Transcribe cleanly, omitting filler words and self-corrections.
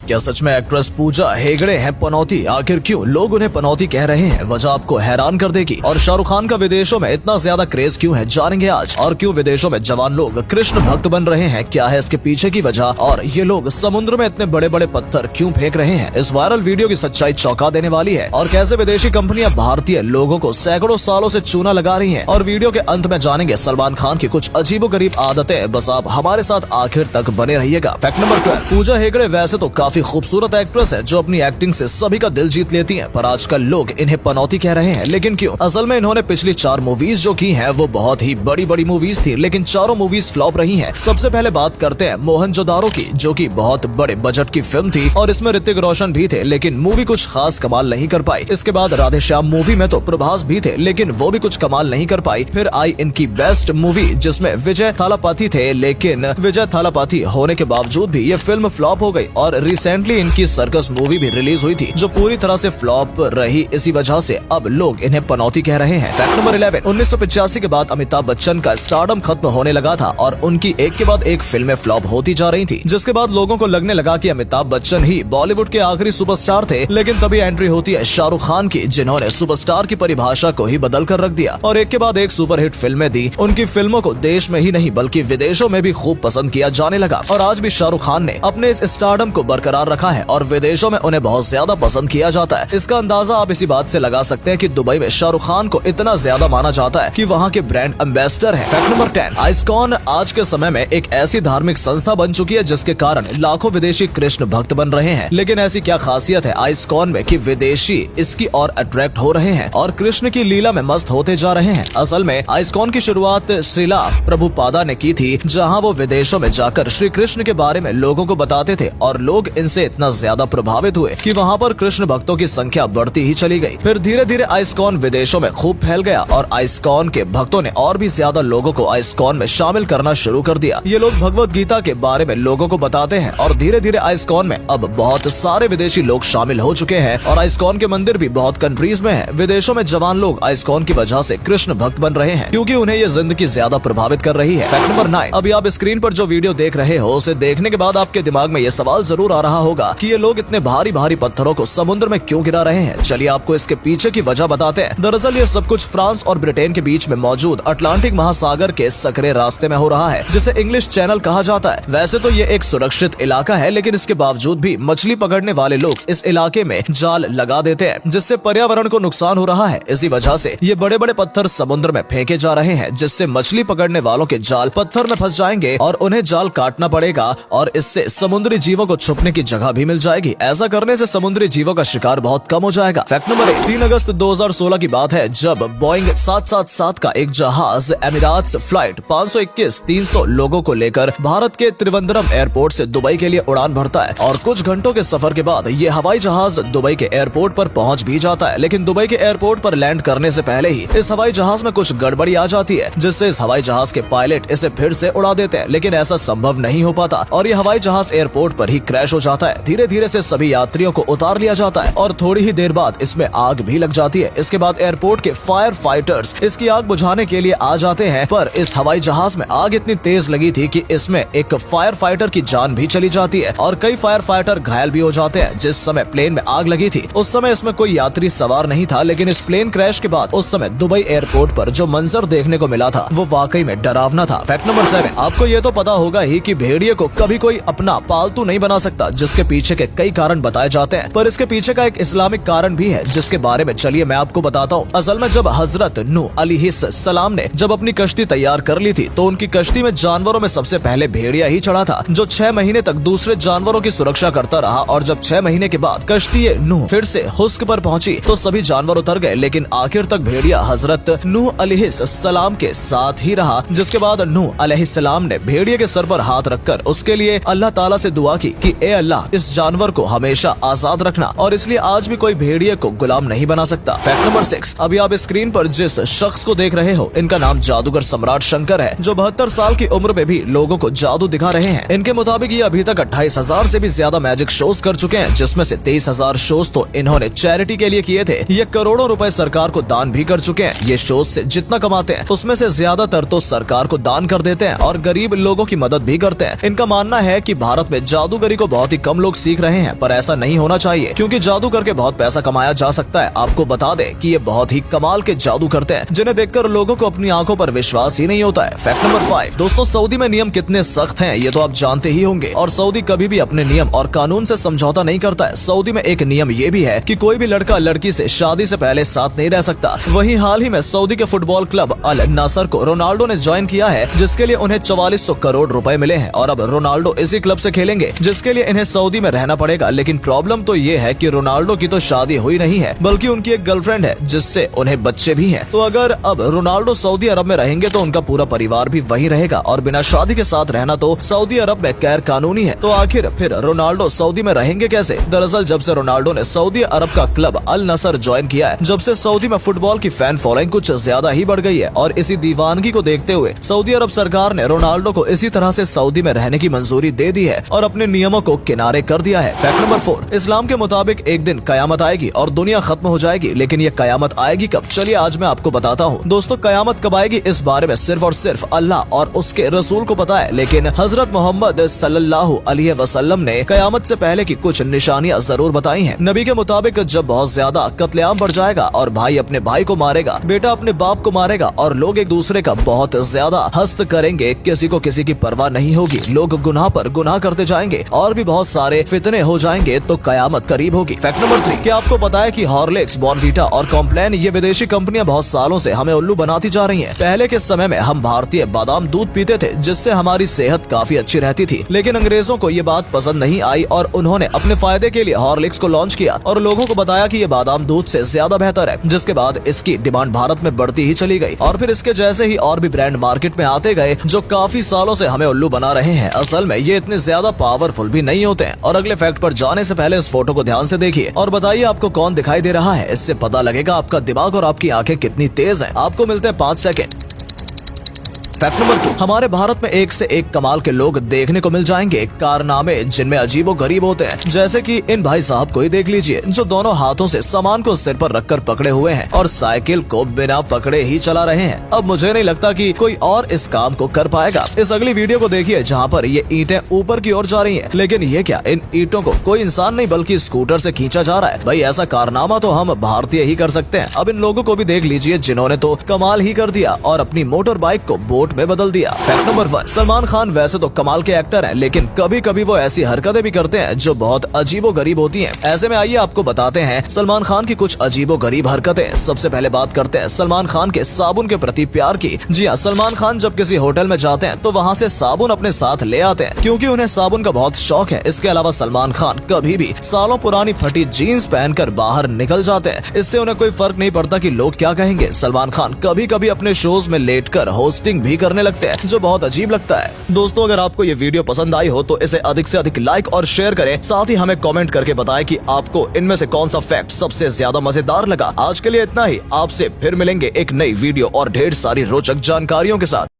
क्या सच में एक्ट्रेस पूजा हेगड़े हैं पनौती? आखिर क्यों लोग उन्हें पनौती कह रहे हैं, वजह आपको हैरान कर देगी। और शाहरुख खान का विदेशों में इतना ज्यादा क्रेज क्यों है, जानेंगे आज। और क्यों विदेशों में जवान लोग कृष्ण भक्त बन रहे हैं, क्या है इसके पीछे की वजह। और ये लोग समुद्र में इतने बड़े बड़े पत्थर क्यों फेंक रहे हैं। इस वायरल वीडियो की सच्चाई चौंका देने वाली है। और कैसे विदेशी कंपनियां भारतीय लोगों को सैकड़ों सालों से चूना लगा रही हैं। और वीडियो के अंत में जानेंगे सलमान खान की कुछ अजीबोगरीब आदतें। बस आप हमारे साथ आखिर तक बने रहिएगा। फैक्ट नंबर 12, पूजा हेगड़े वैसे तो काफी खूबसूरत एक्ट्रेस है जो अपनी एक्टिंग से सभी का दिल जीत लेती हैं, पर आजकल लोग इन्हें पनौती कह रहे हैं। लेकिन क्यों? असल में इन्होंने पिछली 4 मूवीज जो की हैं वो बहुत ही बड़ी बड़ी मूवीज थी, लेकिन चारों मूवीज फ्लॉप रही हैं। सबसे पहले बात करते हैं मोहनजोदारो की, जो कि बहुत बड़े बजट की फिल्म थी और इसमें ऋतिक रोशन भी थे, लेकिन मूवी कुछ खास कमाल नहीं कर पाई। इसके बाद राधेश्याम मूवी में तो प्रभास भी थे, लेकिन वो भी कुछ कमाल नहीं कर पाई। फिर आई इनकी बेस्ट मूवी जिसमें विजय थालापति थे, लेकिन विजय थालापति होने के बावजूद भी ये फिल्म फ्लॉप हो गई। और रिसेंटली इनकी सर्कस मूवी भी रिलीज हुई थी जो पूरी तरह से फ्लॉप रही। इसी वजह से अब लोग इन्हें पनौती कह रहे हैं। फैक्ट नंबर 11, 1985 के बाद अमिताभ बच्चन का स्टारडम खत्म होने लगा था और उनकी एक के बाद एक फिल्में फ्लॉप होती जा रही थी, जिसके बाद लोगों को लगने लगा कि अमिताभ बच्चन ही बॉलीवुड के आखिरी सुपरस्टार थे। लेकिन तभी एंट्री होती है शाहरुख खान की, जिन्होंने सुपरस्टार की परिभाषा को ही बदल कर रख दिया और एक के बाद एक सुपरहिट फिल्में दी। उनकी फिल्मों को देश में ही नहीं बल्कि विदेशों में भी खूब पसंद किया जाने लगा। और आज भी शाहरुख खान ने अपने इस स्टारडम को बरकरार रखा है और विदेशों में उन्हें बहुत ज्यादा पसंद किया जाता है। इसका अंदाजा आप इसी बात से लगा सकते हैं कि दुबई में शाहरुख खान को इतना ज्यादा माना जाता है कि वहाँ के ब्रांड एम्बेसडर है। फैक्ट नंबर 10, आइस्कॉन आज के समय में एक ऐसी धार्मिक संस्था बन चुकी है जिसके कारण लाखों विदेशी कृष्ण भक्त बन रहे हैं। लेकिन ऐसी क्या खासियत है आइस्कॉन में कि विदेशी इसकी ओर अट्रैक्ट हो रहे हैं और कृष्ण की लीला में मस्त होते जा रहे हैं। असल में आइस्कॉन की शुरुआत श्रीला प्रभुपादा ने की थी, जहाँ वो विदेशों में जाकर श्री कृष्ण के बारे में लोगों को बताते थे और लोग इनसे इतना ज्यादा प्रभावित हुए कि वहाँ पर कृष्ण भक्तों की संख्या बढ़ती ही चली गई। फिर धीरे धीरे आइस्कॉन विदेशों में खूब फैल गया और आइस्कॉन के भक्तों ने और भी ज्यादा लोगों को आइस्कॉन में शामिल करना शुरू कर दिया। ये लोग भगवत गीता के बारे में लोगों को बताते हैं और धीरे धीरे आइस्कॉन में अब बहुत सारे विदेशी लोग शामिल हो चुके हैं और आइस्कॉन के मंदिर भी बहुत कंट्रीज में है। विदेशों में जवान लोग आइस्कॉन की वजह से कृष्ण भक्त बन रहे हैं क्योंकि उन्हें ये जिंदगी ज्यादा प्रभावित कर रही है। फैक्ट नंबर 9, अभी आप स्क्रीन पर जो वीडियो देख रहे हो उसे देखने के बाद आपके दिमाग में ये सवाल जरूर आ रहा होगा कि ये लोग इतने भारी भारी पत्थरों को समुद्र में क्यों गिरा रहे हैं। चलिए आपको इसके पीछे की वजह बताते हैं। दरअसल ये सब कुछ फ्रांस और ब्रिटेन के बीच में मौजूद अटलांटिक महासागर के सकरे रास्ते में हो रहा है, जिसे इंग्लिश चैनल कहा जाता है। वैसे तो ये एक सुरक्षित इलाका है, लेकिन इसके बावजूद भी मछली पकड़ने वाले लोग इस इलाके में जाल लगा देते हैं, जिससे पर्यावरण को नुकसान हो रहा है। इसी वजह से ये बड़े बड़े पत्थर समुद्र में फेंके जा रहे हैं, जिससे मछली पकड़ने वालों के जाल पत्थर में फंस जाएंगे और उन्हें जाल काटना पड़ेगा और इससे समुद्री जीवों को छुपने की जगह भी मिल जाएगी। ऐसा करने से समुद्री जीवों का शिकार बहुत कम हो जाएगा। फैक्ट नंबर 1, 3 अगस्त 2016 की बात है जब बोइंग 777 का एक जहाज एमिराट्स फ्लाइट 521-300 लोगों को लेकर भारत के त्रिवेंद्रम एयरपोर्ट से दुबई के लिए उड़ान भरता है और कुछ घंटों के सफर के बाद ये हवाई जहाज दुबई के एयरपोर्ट पर पहुंच भी जाता है। लेकिन दुबई के एयरपोर्ट पर लैंड करने से पहले ही इस हवाई जहाज में कुछ गड़बड़ी आ जाती है, जिससे इस हवाई जहाज के पायलट इसे फिर से उड़ा देते हैं, लेकिन ऐसा संभव नहीं हो पाता और ये हवाई जहाज एयरपोर्ट पर ही क्रैश हो जाता है। धीरे धीरे से सभी यात्रियों को उतार लिया जाता है और थोड़ी ही देर बाद इसमें आग भी लग जाती है। इसके बाद एयरपोर्ट के फायर फाइटर्स इसकी आग बुझाने के लिए आ जाते हैं, पर इस हवाई जहाज में आग इतनी तेज लगी थी कि इसमें एक फायर फाइटर की जान भी चली जाती है और कई फायर फाइटर घायल भी हो जाते हैं। जिस समय प्लेन में आग लगी थी उस समय इसमें कोई यात्री सवार नहीं था, लेकिन इस प्लेन क्रैश के बाद उस समय दुबई एयरपोर्ट पर जो मंजर देखने को मिला था वो वाकई में डरावना था। फैक्ट नंबर 7, आपको ये तो पता होगा ही कि भेड़िए को कभी कोई अपना पालतू नहीं बना सकता, जिसके पीछे के कई कारण बताए जाते हैं, पर इसके पीछे का एक इस्लामिक कारण भी है जिसके बारे में चलिए मैं आपको बताता हूँ। असल में जब हजरत नूह अलैहिस्सलाम ने जब अपनी कश्ती तैयार कर ली थी तो उनकी कश्ती में जानवरों में सबसे पहले भेड़िया ही चढ़ा था, जो 6 महीने तक दूसरे जानवरों की सुरक्षा करता रहा। और जब 6 महीने के बाद कश्ती नूह फिर से हुस्क पर पहुंची तो सभी जानवर उतर गए, लेकिन आखिर तक भेड़िया हजरत नूह अलैहिस्सलाम के साथ ही रहा। जिसके बाद नूह अलैहिस्सलाम ने भेड़िए के सर पर हाथ रखकर उसके लिए अल्लाह ताला से दुआ की कि ए अल्लाह, इस जानवर को हमेशा आजाद रखना, और इसलिए आज भी कोई भेड़िए को गुलाम नहीं बना सकता। फैक्ट नंबर 6, अभी आप स्क्रीन पर जिस शख्स को देख रहे हो इनका नाम जादूगर सम्राट शंकर है, जो 72 साल की उम्र में भी लोगों को जादू दिखा रहे हैं। इनके मुताबिक ये अभी तक 28,000 से भी ज्यादा मैजिक शोज कर चुके हैं, जिसमें से 23,000 शोज तो इन्होंने चैरिटी के लिए किए थे। ये करोड़ों रुपए सरकार को दान भी कर चुके हैं। ये शोज से जितना कमाते हैं उसमें से ज्यादातर तो सरकार को दान कर देते हैं और गरीब लोगों की मदद भी करते हैं। इनका मानना है कि भारत में जादूगरी को बहुत ही कम लोग सीख रहे हैं, पर ऐसा नहीं होना चाहिए क्योंकि जादू करके बहुत पैसा कमाया जा सकता है। आपको बता दें कि ये बहुत ही कमाल के जादू करते हैं जिन्हें देखकर लोगों को अपनी आंखों पर विश्वास ही नहीं होता है। फैक्ट नंबर 5 दोस्तों, सऊदी में नियम कितने सख्त हैं ये तो आप जानते ही होंगे, और सऊदी कभी भी अपने नियम और कानून से समझौता नहीं करता है। सऊदी में एक नियम ये भी है कि कोई भी लड़का लड़की से शादी से पहले साथ नहीं रह सकता। वहीं हाल ही में सऊदी के फुटबॉल क्लब अल नासर को रोनाल्डो ने ज्वाइन किया है, जिसके लिए उन्हें 4400 करोड़ रुपए मिले हैं और अब रोनाल्डो इसी क्लब से खेलेंगे, जिसके लिए इन्हें सऊदी में रहना पड़ेगा। लेकिन प्रॉब्लम तो ये है कि रोनाल्डो की तो शादी हुई नहीं है, बल्कि उनकी एक गर्लफ्रेंड है जिससे उन्हें बच्चे भी हैं। तो अगर अब रोनाल्डो सऊदी अरब में रहेंगे तो उनका पूरा परिवार भी वहीं रहेगा, और बिना शादी के साथ रहना तो सऊदी अरब में गैर कानूनी है। तो आखिर फिर रोनाल्डो सऊदी में रहेंगे कैसे? दरअसल जब से रोनाल्डो ने सऊदी अरब का क्लब अल नसर ज्वाइन किया है, जब से सऊदी में फुटबॉल की फैन फॉलोइंग कुछ ज्यादा ही बढ़ गई है, और इसी दीवानगी को देखते हुए सऊदी अरब सरकार ने रोनाल्डो को इसी तरह से सऊदी में रहने की मंजूरी दे दी है और अपने नियमों को किनारे कर दिया है। फैक्ट नंबर 4 इस्लाम के मुताबिक एक दिन कयामत आएगी और दुनिया खत्म हो जाएगी, लेकिन ये कयामत आएगी कब? चलिए आज मैं आपको बताता हूँ। दोस्तों, कयामत कब आएगी इस बारे में सिर्फ और सिर्फ अल्लाह और उसके रसूल को पता है, लेकिन हजरत मोहम्मद सल्लल्लाहु अलैहि वसल्लम ने कयामत से पहले की कुछ निशानियां जरूर बताई हैं। नबी के मुताबिक जब बहुत ज्यादा कत्लेआम बढ़ जाएगा और भाई अपने भाई को मारेगा, बेटा अपने बाप को मारेगा और लोग एक दूसरे का बहुत ज्यादा हस्त करेंगे, किसी को किसी की परवाह नहीं होगी, लोग गुनाह पर गुनाह करते जाएंगे और भी बहुत सारे फितने हो जाएंगे, तो कयामत करीब होगी। फैक्ट नंबर 3 क्या आपको पता है कि हॉर्लिक्स, बॉर्नवीटा और कॉम्प्लान ये विदेशी कंपनियां बहुत सालों से हमें उल्लू बनाती जा रही हैं। पहले के समय में हम भारतीय बादाम दूध पीते थे जिससे हमारी सेहत काफी अच्छी रहती थी, लेकिन अंग्रेजों को ये बात पसंद नहीं आई और उन्होंने अपने फायदे के लिए हॉर्लिक्स को लॉन्च किया और लोगों को बताया कि ये बादाम दूध से ज्यादा बेहतर है, जिसके बाद इसकी डिमांड भारत में बढ़ती ही चली गई और फिर इसके जैसे ही और भी ब्रांड मार्केट में आते गए जो काफी सालों से हमें उल्लू बना रहे हैं। असल में ये इतने ज्यादा पावरफुल भी नहीं होते हैं। और अगले फैक्ट पर जाने से पहले इस फोटो को ध्यान से देखिए और बताइए आपको कौन दिखाई दे रहा है। इससे पता लगेगा आपका दिमाग और आपकी आंखें कितनी तेज हैं। आपको मिलते हैं 5 सेकंड। फैक्ट नंबर 2 हमारे भारत में एक से एक कमाल के लोग देखने को मिल जाएंगे, कारनामे जिनमें अजीबो गरीब होते हैं, जैसे कि इन भाई साहब को ही देख लीजिए जो दोनों हाथों से सामान को सिर पर रखकर पकड़े हुए हैं और साइकिल को बिना पकड़े ही चला रहे हैं। अब मुझे नहीं लगता कि कोई और इस काम को कर पाएगा। इस अगली वीडियो को देखिए जहाँ पर ये ईंटें ऊपर की ओर जा रही है, लेकिन ये क्या, इन ईंटों को कोई इंसान नहीं बल्कि स्कूटर से खींचा जा रहा है। भाई ऐसा कारनामा तो हम भारतीय ही कर सकते हैं। अब इन लोगों को भी देख लीजिए जिन्होंने तो कमाल ही कर दिया और अपनी मोटर बाइक को बोट में बदल दिया। फैक्ट नंबर 1 सलमान खान वैसे तो कमाल के एक्टर हैं, लेकिन कभी कभी वो ऐसी हरकतें भी करते हैं जो बहुत अजीबो गरीब होती हैं। ऐसे में आइए आपको बताते हैं सलमान खान की कुछ अजीबो गरीब हरकतें। सबसे पहले बात करते हैं सलमान खान के साबुन के प्रति प्यार की। जी हाँ, सलमान खान जब किसी होटल में जाते हैं तो वहाँ से साबुन अपने साथ ले आते हैं क्योंकि उन्हें साबुन का बहुत शौक है। इसके अलावा सलमान खान कभी भी सालों पुरानी फटी जीन्स पहनकर बाहर निकल जाते हैं। इससे उन्हें कोई फर्क नहीं पड़ता कि लोग क्या कहेंगे। सलमान खान कभी कभी अपने शोज में लेटकर होस्टिंग भी करने लगते हैं जो बहुत अजीब लगता है। दोस्तों, अगर आपको ये वीडियो पसंद आई हो तो इसे अधिक से अधिक लाइक और शेयर करें। साथ ही हमें कमेंट करके बताएं कि आपको इनमें से कौन सा फैक्ट सबसे ज्यादा मजेदार लगा। आज के लिए इतना ही। आपसे फिर मिलेंगे एक नई वीडियो और ढेर सारी रोचक जानकारियों के साथ।